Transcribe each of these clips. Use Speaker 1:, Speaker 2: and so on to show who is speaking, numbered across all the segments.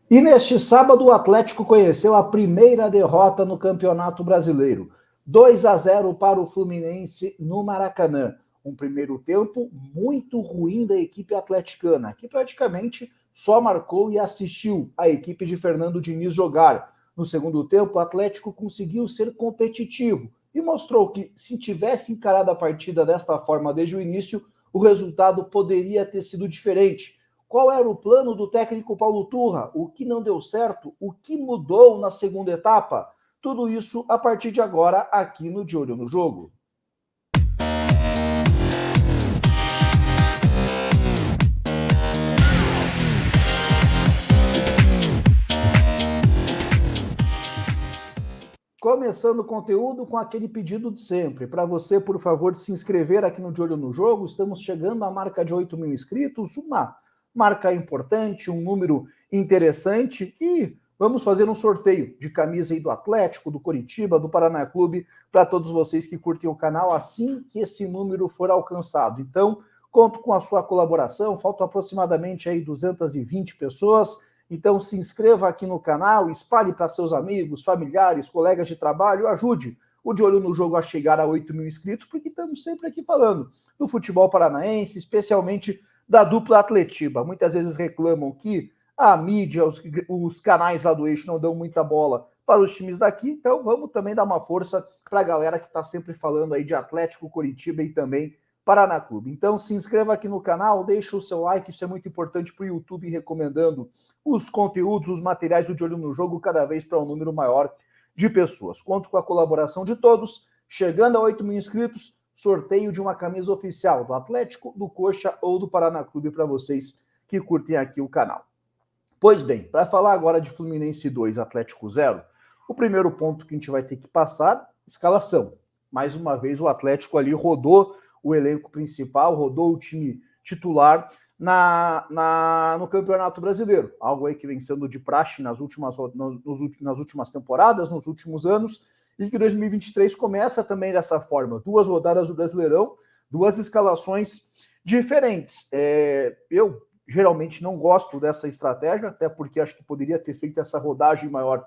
Speaker 1: E neste sábado, o Atlético conheceu a primeira derrota no Campeonato Brasileiro. 2-0 para o Fluminense no Maracanã. Um primeiro tempo muito ruim da equipe atleticana, que praticamente só marcou e assistiu a equipe de Fernando Diniz jogar. No segundo tempo, o Atlético conseguiu ser competitivo e mostrou que, se tivesse encarado a partida desta forma desde o início, o resultado poderia ter sido diferente. Qual era o plano do técnico Paulo Turra? O que não deu certo? O que mudou na segunda etapa? Tudo isso a partir de agora aqui no De Olho no Jogo. Começando o conteúdo com aquele pedido de sempre. Para você, por favor, se inscrever aqui no De Olho no Jogo. Estamos chegando à marca de 8 mil inscritos, uma marca importante, um número interessante. E vamos fazer um sorteio de camisa aí do Atlético, do Coritiba, do Paraná Clube, para todos vocês que curtem o canal assim que esse número for alcançado. Então, conto com a sua colaboração. Faltam aproximadamente aí 220 pessoas. Então se inscreva aqui no canal, espalhe para seus amigos, familiares, colegas de trabalho, ajude o De Olho no Jogo a chegar a 8 mil inscritos, porque estamos sempre aqui falando do futebol paranaense, especialmente da dupla Atletiba. Muitas vezes reclamam que a mídia, os canais lá do eixo não dão muita bola para os times daqui, então vamos também dar uma força para a galera que está sempre falando aí de Atlético, Coritiba e também Paraná Clube. Então se inscreva aqui no canal, deixa o seu like, isso é muito importante para o YouTube recomendando os conteúdos, os materiais do De Olho no Jogo cada vez para um número maior de pessoas. Conto com a colaboração de todos. Chegando a 8 mil inscritos, sorteio de uma camisa oficial do Atlético, do Coxa ou do Paraná Clube para vocês que curtem aqui o canal. Pois bem, para falar agora de Fluminense 2, Atlético 0, o primeiro ponto que a gente vai ter que passar, escalação. Mais uma vez o Atlético ali rodou o elenco principal, rodou o time titular no Campeonato Brasileiro. Algo aí que vem sendo de praxe nas últimas temporadas, nos últimos anos, e que 2023 começa também dessa forma. 2 rodadas do Brasileirão, 2 escalações diferentes. Eu geralmente não gosto dessa estratégia, até porque acho que poderia ter feito essa rodagem maior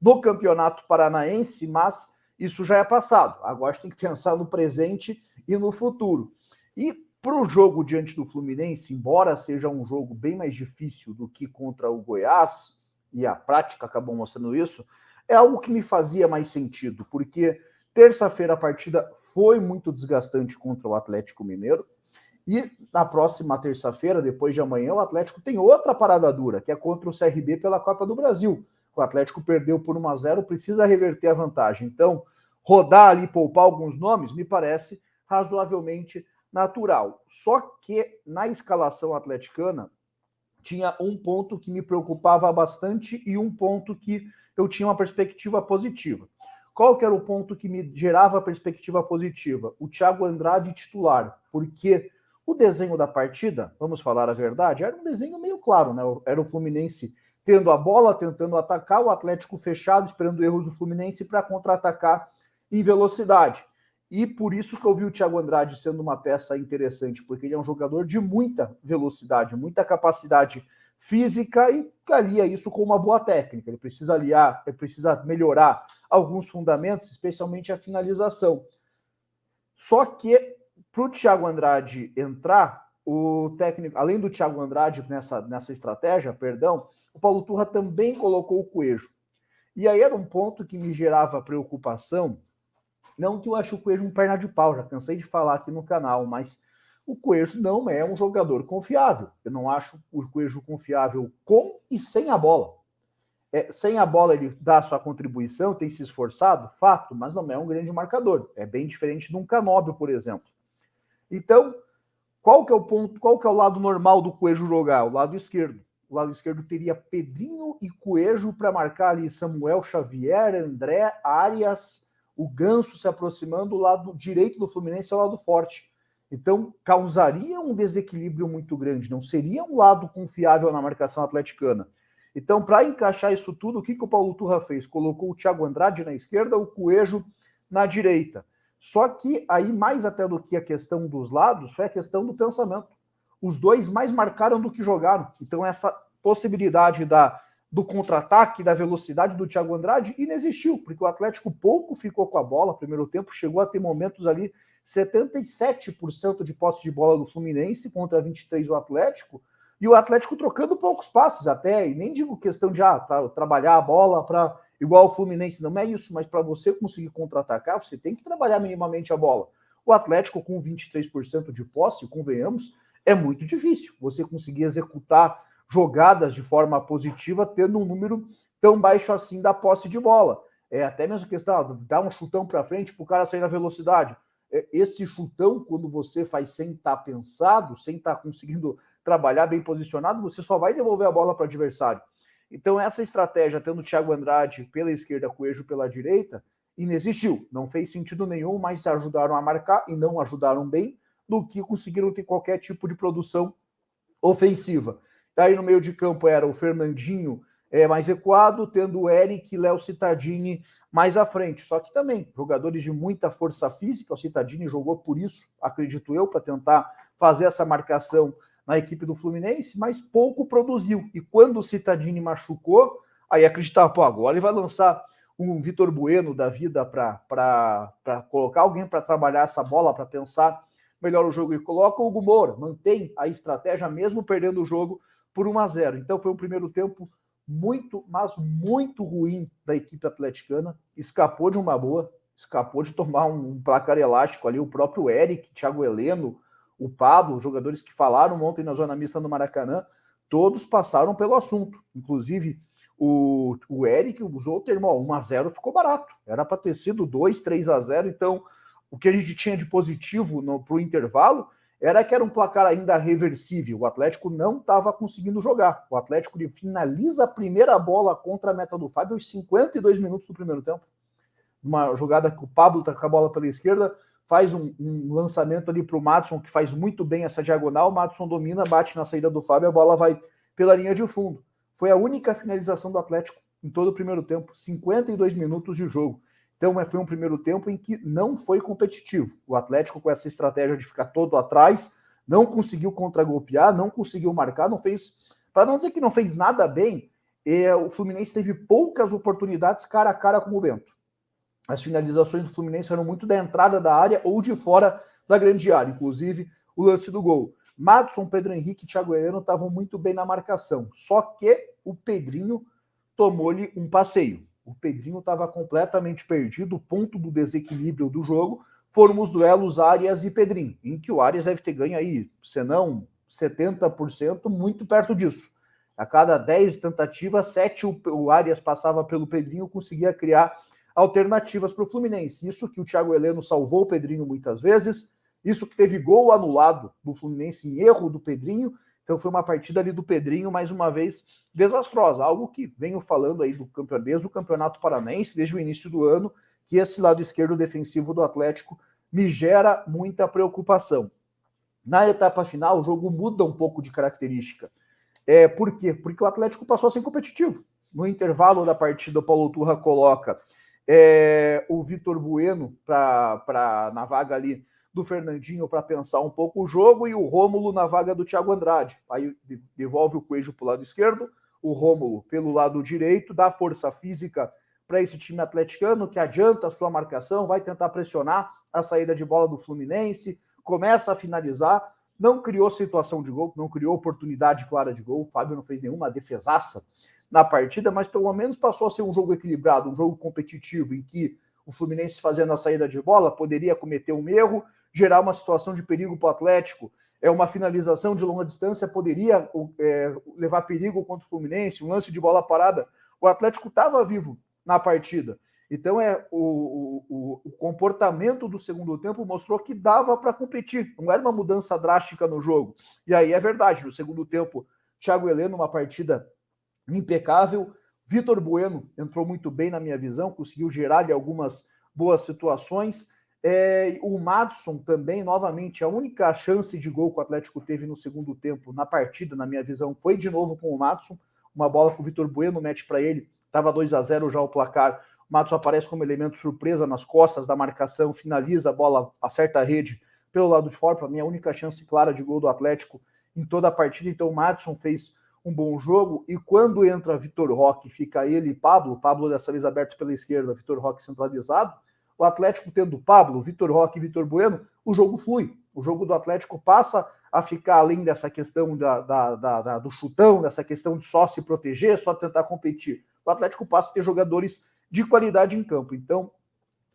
Speaker 1: no Campeonato Paranaense, mas isso já é passado. Agora a gente tem que pensar no presente e no futuro. E para o jogo diante do Fluminense, embora seja um jogo bem mais difícil do que contra o Goiás, e a prática acabou mostrando isso, é algo que me fazia mais sentido, porque terça-feira a partida foi muito desgastante contra o Atlético Mineiro, e na próxima terça-feira, depois de amanhã, o Atlético tem outra parada dura, que é contra o CRB pela Copa do Brasil. O Atlético perdeu por 1-0, precisa reverter a vantagem. Então, rodar ali, poupar alguns nomes, me parece razoavelmente natural. Só que na escalação atleticana tinha um ponto que me preocupava bastante e um ponto que eu tinha uma perspectiva positiva. Qual que era o ponto que me gerava perspectiva positiva? O Thiago Andrade titular, porque o desenho da partida, vamos falar a verdade, era um desenho meio claro, né? Era o Fluminense tendo a bola, tentando atacar, o Atlético fechado, esperando erros do Fluminense para contra-atacar em velocidade. E por isso que eu vi o Thiago Andrade sendo uma peça interessante, porque ele é um jogador de muita velocidade, muita capacidade física e alia isso com uma boa técnica. Ele precisa aliar, ele precisa melhorar alguns fundamentos, especialmente a finalização. Só que para o Thiago Andrade entrar, o técnico, além do Thiago Andrade nessa estratégia, o Paulo Turra também colocou o Coelho. E aí era um ponto que me gerava preocupação. Não que eu acho o Coelho um perna de pau, já cansei de falar aqui no canal, mas o Coelho não é um jogador confiável. Eu não acho o Coelho confiável com e sem a bola. Sem a bola ele dá a sua contribuição, tem se esforçado, fato, mas não é um grande marcador. É bem diferente de um Canóbio, por exemplo. Então, qual que é o ponto, qual que é o lado normal do Coelho jogar? O lado esquerdo. O lado esquerdo teria Pedrinho e Coelho para marcar ali Samuel Xavier, André, Arias, o Ganso se aproximando, o lado direito do Fluminense é o lado forte. Então, causaria um desequilíbrio muito grande, não seria um lado confiável na marcação atleticana. Então, para encaixar isso tudo, o que o Paulo Turra fez? Colocou o Thiago Andrade na esquerda, o Coelho na direita. Só que aí, mais até do que a questão dos lados, foi a questão do pensamento. Os dois mais marcaram do que jogaram. Então, essa possibilidade do contra-ataque, da velocidade do Thiago Andrade, inexistiu, porque o Atlético pouco ficou com a bola. Primeiro tempo chegou a ter momentos ali, 77% de posse de bola do Fluminense contra 23% do Atlético, e o Atlético trocando poucos passes até, e nem digo questão de trabalhar a bola para igual o Fluminense, não é isso, mas para você conseguir contra-atacar, você tem que trabalhar minimamente a bola. O Atlético com 23% de posse, convenhamos, é muito difícil você conseguir executar jogadas de forma positiva tendo um número tão baixo assim da posse de bola. É até mesmo questão, dar um chutão para frente para o cara sair na velocidade. Esse chutão, quando você faz sem estar pensado, sem estar conseguindo trabalhar bem posicionado, você só vai devolver a bola para o adversário. Então, essa estratégia, tendo o Thiago Andrade pela esquerda, Coelho pela direita, inexistiu. Não fez sentido nenhum, mas ajudaram a marcar e não ajudaram bem do que conseguiram ter qualquer tipo de produção ofensiva. Aí no meio de campo era o Fernandinho mais recuado, tendo o Eric e Léo Cittadini mais à frente. Só que também, jogadores de muita força física, o Cittadini jogou por isso, acredito eu, para tentar fazer essa marcação na equipe do Fluminense, mas pouco produziu. E quando o Cittadini machucou, aí acreditava, pô, agora ele vai lançar um Vitor Bueno da vida para colocar alguém para trabalhar essa bola, para pensar melhor o jogo, e coloca o Hugo Moura, mantém a estratégia mesmo perdendo o jogo por 1-0. Então foi um primeiro tempo muito, mas muito ruim da equipe atleticana, escapou de uma boa, escapou de tomar um placar elástico ali, o próprio Eric, Thiago Heleno, o Pablo, jogadores que falaram ontem na zona mista no Maracanã, todos passaram pelo assunto, inclusive o Eric usou o termo, 1-0 ficou barato, era para ter sido 2, 3-0, então o que a gente tinha de positivo para o intervalo era que era um placar ainda reversível. O Atlético não estava conseguindo jogar. O Atlético finaliza a primeira bola contra a meta do Fábio aos 52 minutos do primeiro tempo. Uma jogada que o Pablo está com a bola pela esquerda, faz um lançamento ali para o Madson, que faz muito bem essa diagonal. O Madson domina, bate na saída do Fábio, a bola vai pela linha de fundo. Foi a única finalização do Atlético em todo o primeiro tempo. 52 minutos de jogo. Então, foi um primeiro tempo em que não foi competitivo. O Atlético, com essa estratégia de ficar todo atrás, não conseguiu contragolpear, não conseguiu marcar, não fez... Para não dizer que não fez nada bem, o Fluminense teve poucas oportunidades cara a cara com o Bento. As finalizações do Fluminense eram muito da entrada da área ou de fora da grande área, inclusive o lance do gol. Madson, Pedro Henrique e Thiago Heleno estavam muito bem na marcação, só que o Pedrinho tomou-lhe um passeio. O Pedrinho estava completamente perdido. O ponto do desequilíbrio do jogo foram os duelos Arias e Pedrinho, em que o Arias deve ter ganho aí, se não 70%, muito perto disso. A cada 10 tentativas, 7 o Arias passava pelo Pedrinho, conseguia criar alternativas para o Fluminense. Isso que o Thiago Heleno salvou o Pedrinho muitas vezes, isso que teve gol anulado do Fluminense em erro do Pedrinho. Então foi uma partida ali do Pedrinho, mais uma vez, desastrosa. Algo que venho falando aí desde o Campeonato Paranaense, desde o início do ano, que esse lado esquerdo defensivo do Atlético me gera muita preocupação. Na etapa final, o jogo muda um pouco de característica. Por quê? Porque o Atlético passou a ser competitivo. No intervalo da partida, o Paulo Turra coloca o Vitor Bueno na vaga ali do Fernandinho para pensar um pouco o jogo, e o Rômulo na vaga do Thiago Andrade. Aí devolve o Coelho para o lado esquerdo, o Rômulo pelo lado direito, dá força física para esse time atleticano, que adianta a sua marcação, vai tentar pressionar a saída de bola do Fluminense, começa a finalizar, não criou situação de gol, não criou oportunidade clara de gol, o Fábio não fez nenhuma defesaça na partida, mas pelo menos passou a ser um jogo equilibrado, um jogo competitivo, em que o Fluminense, fazendo a saída de bola, poderia cometer um erro, gerar uma situação de perigo para o Atlético, uma finalização de longa distância poderia levar perigo contra o Fluminense, um lance de bola parada. O Atlético estava vivo na partida. Então, o comportamento do segundo tempo mostrou que dava para competir. Não era uma mudança drástica no jogo. E aí é verdade, no segundo tempo, Thiago Heleno, uma partida impecável. Vitor Bueno entrou muito bem na minha visão, conseguiu gerar algumas boas situações. O Madson também, novamente, a única chance de gol que o Atlético teve no segundo tempo na partida, na minha visão, foi de novo com o Madson. Uma bola que o Vitor Bueno mete para ele, estava 2-0 já o placar. O Madson aparece como elemento surpresa nas costas da marcação, finaliza a bola, acerta a rede pelo lado de fora. Para mim, a única chance clara de gol do Atlético em toda a partida. Então, o Madson fez um bom jogo, e quando entra Vitor Roque, fica ele e Pablo dessa vez aberto pela esquerda, Vitor Roque centralizado, o Atlético tendo Pablo, Vitor Roque e Vitor Bueno, o jogo flui. O jogo do Atlético passa a ficar além dessa questão do chutão, dessa questão de só se proteger, só tentar competir. O Atlético passa a ter jogadores de qualidade em campo. Então,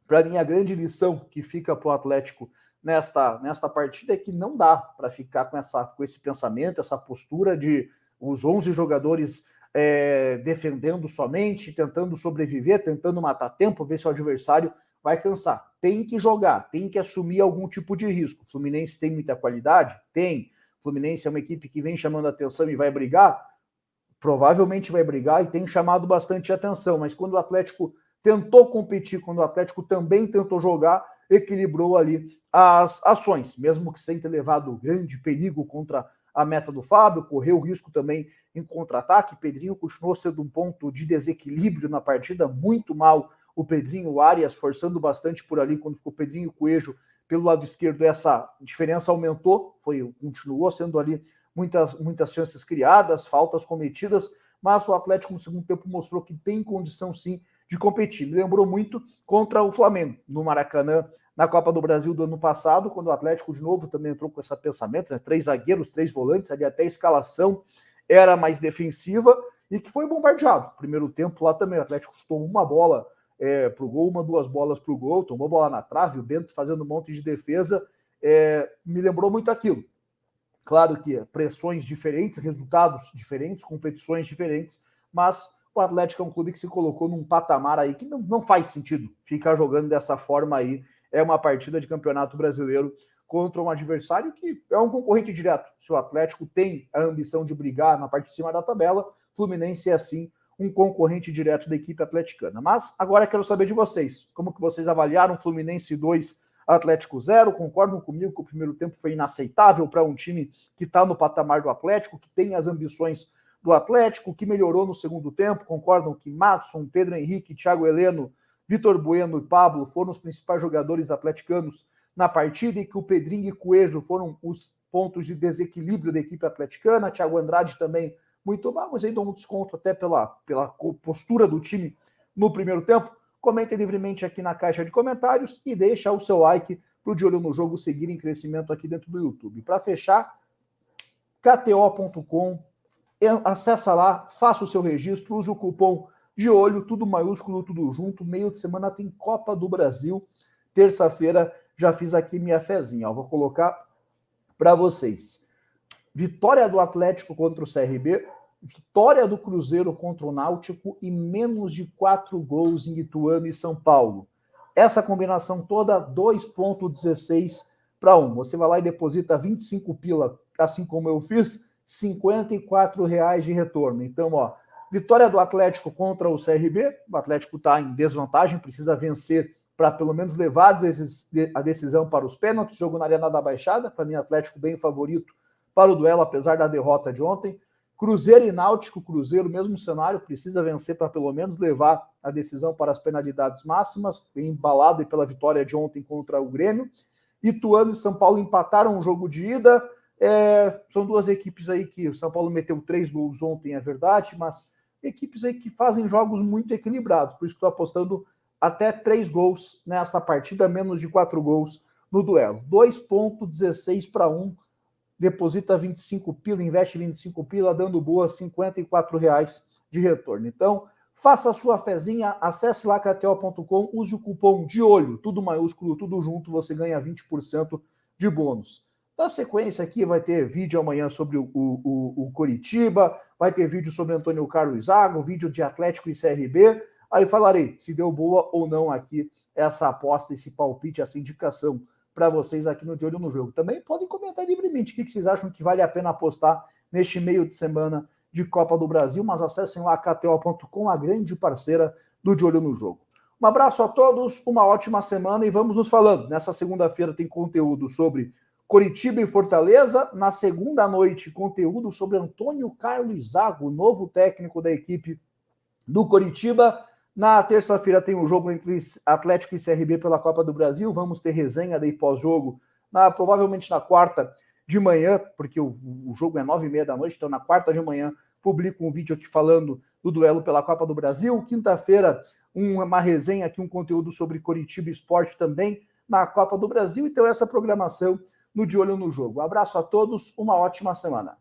Speaker 1: para mim, a grande lição que fica para o Atlético nesta partida é que não dá para ficar com esse pensamento, essa postura de os 11 jogadores defendendo somente, tentando sobreviver, tentando matar tempo, ver se o adversário vai cansar. Tem que jogar, tem que assumir algum tipo de risco. O Fluminense tem muita qualidade? Tem. O Fluminense é uma equipe que vem chamando a atenção e vai brigar? Provavelmente vai brigar e tem chamado bastante atenção, mas quando o Atlético tentou competir, quando o Atlético também tentou jogar, equilibrou ali as ações, mesmo que sem ter levado grande perigo contra a meta do Fábio, correu risco também em contra-ataque. Pedrinho continuou sendo um ponto de desequilíbrio na partida, muito mal o Pedrinho, o Arias forçando bastante por ali, quando ficou Pedrinho e Coelho pelo lado esquerdo, essa diferença aumentou, continuou sendo ali muitas chances criadas, faltas cometidas, mas o Atlético no segundo tempo mostrou que tem condição sim de competir. Me lembrou muito contra o Flamengo, no Maracanã, na Copa do Brasil do ano passado, quando o Atlético de novo também entrou com esse pensamento, né? 3 zagueiros, 3 volantes, ali até a escalação era mais defensiva e que foi bombardeado. Primeiro tempo lá também, o Atlético chutou uma bola pro gol, 2 bolas pro gol, tomou bola na trave, o Bento fazendo um monte de defesa, me lembrou muito aquilo. Claro que pressões diferentes, resultados diferentes, competições diferentes, mas o Atlético é um clube que se colocou num patamar aí que não faz sentido ficar jogando dessa forma aí. É uma partida de campeonato brasileiro contra um adversário que é um concorrente direto. Se o Atlético tem a ambição de brigar na parte de cima da tabela, Fluminense é assim um concorrente direto da equipe atleticana. Mas agora quero saber de vocês. Como que vocês avaliaram Fluminense 2, Atlético 0? Concordam comigo que o primeiro tempo foi inaceitável para um time que está no patamar do Atlético, que tem as ambições do Atlético, que melhorou no segundo tempo? Concordam que Matson, Pedro Henrique, Thiago Heleno, Vitor Bueno e Pablo foram os principais jogadores atleticanos na partida e que o Pedrinho e Coelho foram os pontos de desequilíbrio da equipe atleticana? Thiago Andrade também muito mal, mas aí dou um desconto até pela postura do time no primeiro tempo. Comentem livremente aqui na caixa de comentários e deixa o seu like para o De Olho no Jogo seguir em crescimento aqui dentro do YouTube. Para fechar, KTO.com, acessa lá, faça o seu registro, use o cupom De Olho, tudo maiúsculo, tudo junto. Meio de semana tem Copa do Brasil. Terça-feira já fiz aqui minha fezinha. Vou colocar para vocês. Vitória do Atlético contra o CRB, vitória do Cruzeiro contra o Náutico e menos de 4 gols em Ituano e São Paulo. Essa combinação toda, 2,16 para 1. Você vai lá e deposita 25 pila, assim como eu fiz, R$ 54 de retorno. Então, vitória do Atlético contra o CRB, o Atlético está em desvantagem, precisa vencer para pelo menos levar a decisão para os pênaltis. Jogo na Arena da Baixada, para mim, Atlético bem favorito para o duelo, apesar da derrota de ontem. Cruzeiro e Náutico, Cruzeiro, mesmo cenário, precisa vencer para pelo menos levar a decisão para as penalidades máximas, embalado pela vitória de ontem contra o Grêmio. Ituano e São Paulo empataram o jogo de ida. São duas equipes aí que o São Paulo meteu 3 gols ontem, é verdade, mas equipes aí que fazem jogos muito equilibrados, por isso que estou apostando até 3 gols nessa partida, menos de 4 gols no duelo. 2,16 para 1. Deposita 25 pila, investe 25 pila, dando boa R$ 54 de retorno. Então, faça a sua fezinha, acesse lá KTO.com, use o cupom De Olho, tudo maiúsculo, tudo junto, você ganha 20% de bônus. Na sequência aqui vai ter vídeo amanhã sobre o Coritiba, vai ter vídeo sobre Antônio Carlos Zago, vídeo de Atlético e CRB, aí falarei se deu boa ou não aqui essa aposta, esse palpite, essa indicação para vocês aqui no De Olho no Jogo. Também podem comentar livremente o que vocês acham que vale a pena apostar neste meio de semana de Copa do Brasil, mas acessem lá KTO.com, a grande parceira do De Olho no Jogo. Um abraço a todos, uma ótima semana e vamos nos falando. Nessa segunda-feira tem conteúdo sobre Coritiba e Fortaleza. Na segunda noite, conteúdo sobre Antônio Carlos Zago, novo técnico da equipe do Coritiba. Na terça-feira tem um jogo entre Atlético e CRB pela Copa do Brasil. Vamos ter resenha daí pós-jogo, provavelmente na quarta de manhã, porque o jogo é 9h30 da noite, então na quarta de manhã publico um vídeo aqui falando do duelo pela Copa do Brasil. Quinta-feira, uma resenha aqui, um conteúdo sobre Coritiba Esporte também na Copa do Brasil. Então, essa programação no De Olho no Jogo. Um abraço a todos, uma ótima semana.